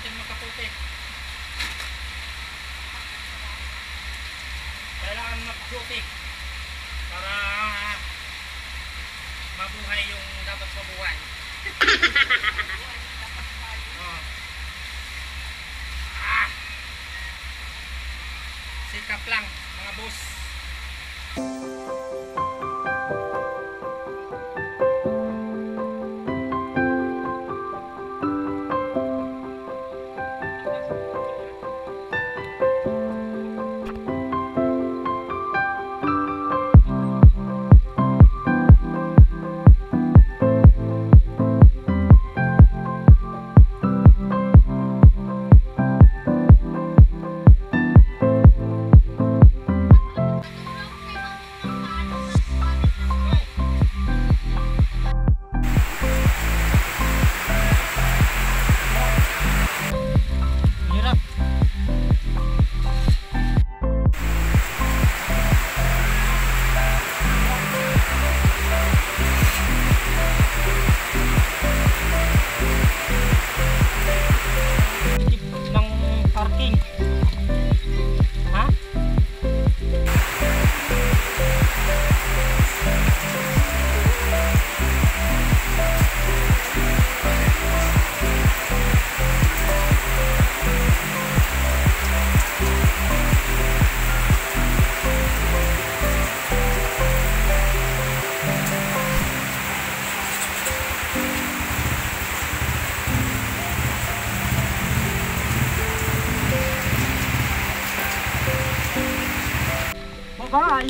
natin makaputi. Kailangan mag-duty para mabuhay yung dapat mabuhay. Sikap lang mga boss. Bye!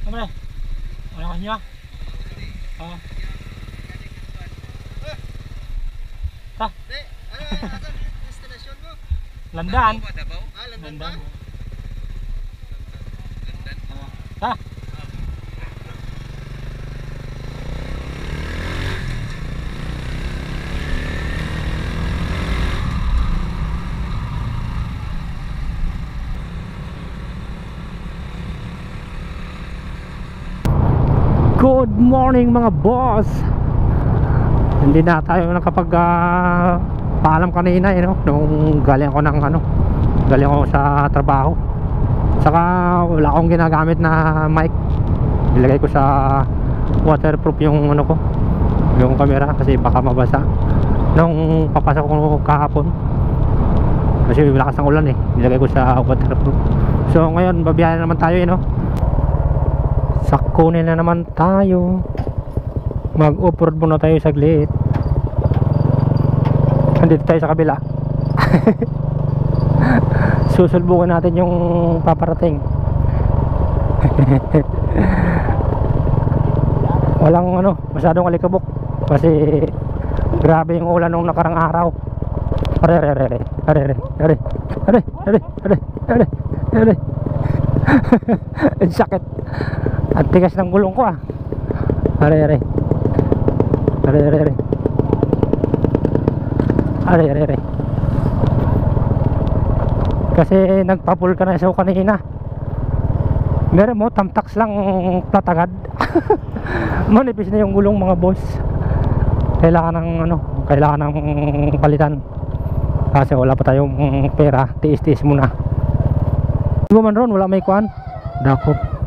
Apa deh? Orangnya? Oh. Tah. Destination mo? Landan. Landan. Tah. Good morning mga boss. Hindi na tayo nakapag paalam kanina no? Nung galing ako ng galing ako sa trabaho. Saka wala akong ginagamit na mic. Nilagay ko sa waterproof yung ko, yung camera, kasi baka mabasa nung papasok ko kahapon. Kasi malakas ang ulan nilagay ko sa waterproof. So ngayon babiyahe naman tayo no? Sakunin na naman tayo. Mag-off-road muna tayo saglit. Nandito tayo sa kabila. Susulbukan natin yung paparating. Walang masyadong alikabok kasi grabe yung ulan nung nakarang araw. Ang sakit. Ang tigas ng gulong ko Are. Kasi nagpa-vulcanize ako kanina. Meron mo tamtax lang platagad. Manipis na yung gulong mga boss. Kailangan ng palitan. Kasi wala pa tayong pera. Tiis-tiis muna. Di ba man ron, wala may kuan. Dakop.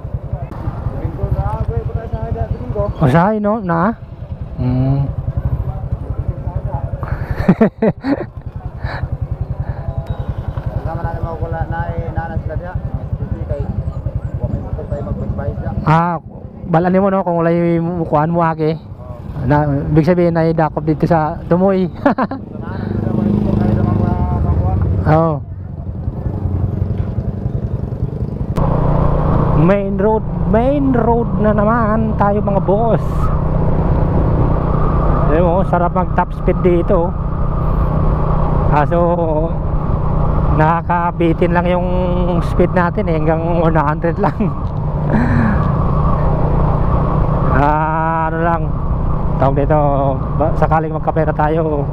Usahay no na. Balan mo no kung wala yung kuan mo ake. Na big sabihin na dakop dito sa Tumoy. Oh. Main road na naman tayo mga boss. Alam mo, sarap mag top speed dito. Kaso nakakabitin lang yung speed natin hanggang 100 lang. Ano lang tawag dito, sakaling magkapera tayo,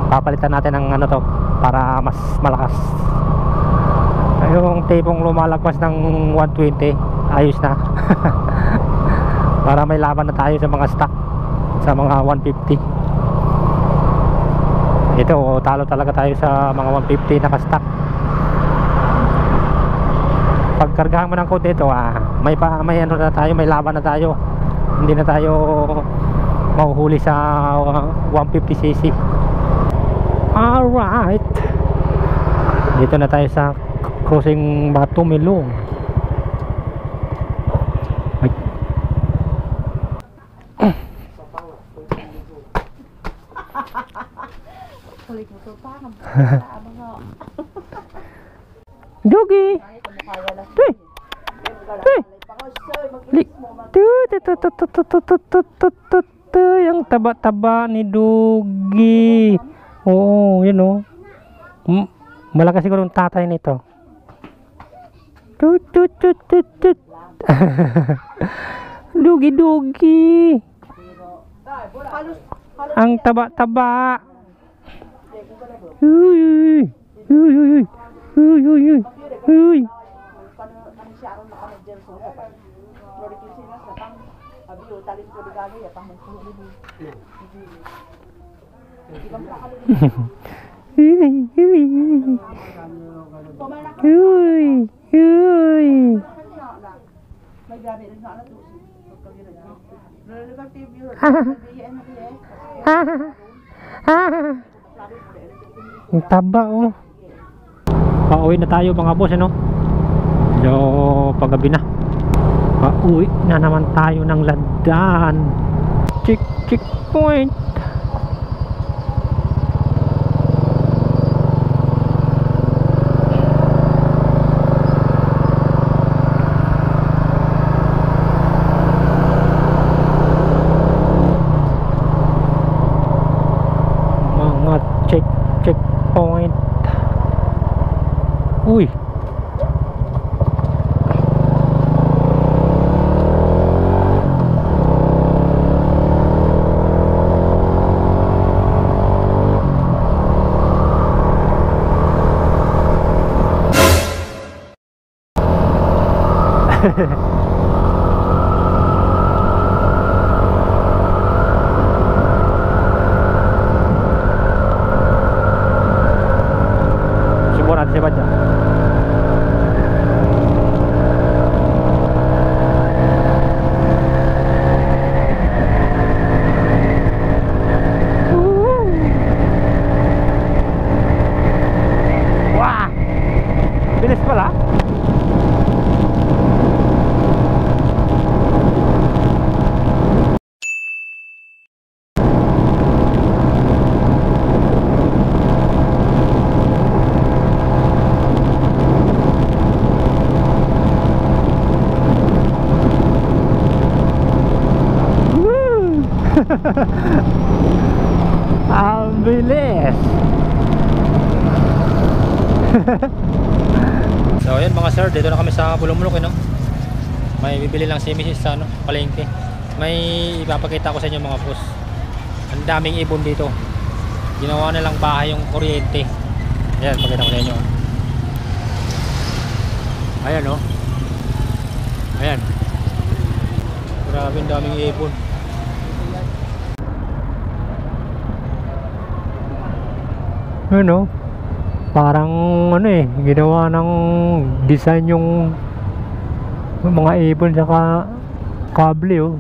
papalitan natin ng to para mas malakas. Yung tipong lumalagpas ng 120 ayos na. Para may laban na tayo sa mga stock, sa mga 150. Ito talo talaga tayo sa mga 150 naka stock. Pagkargahan mo ng code ito may na tayo, may laban na tayo. Hindi na tayo mahuhuli sa 150cc. Alright, dito na tayo sa crossing Batu Milong. Jogi. Yang taba-taba ni Dugi. Oo, yun malakas siguro yung tatay nito. Dugi. Ang taba-taba. Uy. Ang taba Pauwi na tayo mga boss So paggabi na, pauwi na naman tayo ng Landan. Checkpoint. Checkpoint. Uy. pala. Ang bilis. So ayun mga sir, dito na kami sa Bulumulok, no? May bibili lang si Mrs. sa palengke. May ipapakita ko sa inyo mga boss. Ang daming ibon dito. Ginawa na lang bahay yung kuryente. Ayan, pakita ko sa inyo. Ayan, no? Ayan. Grabe, ang daming ibon. Ano? Parang ginawa ng design yung mga ibon saka kable, oh.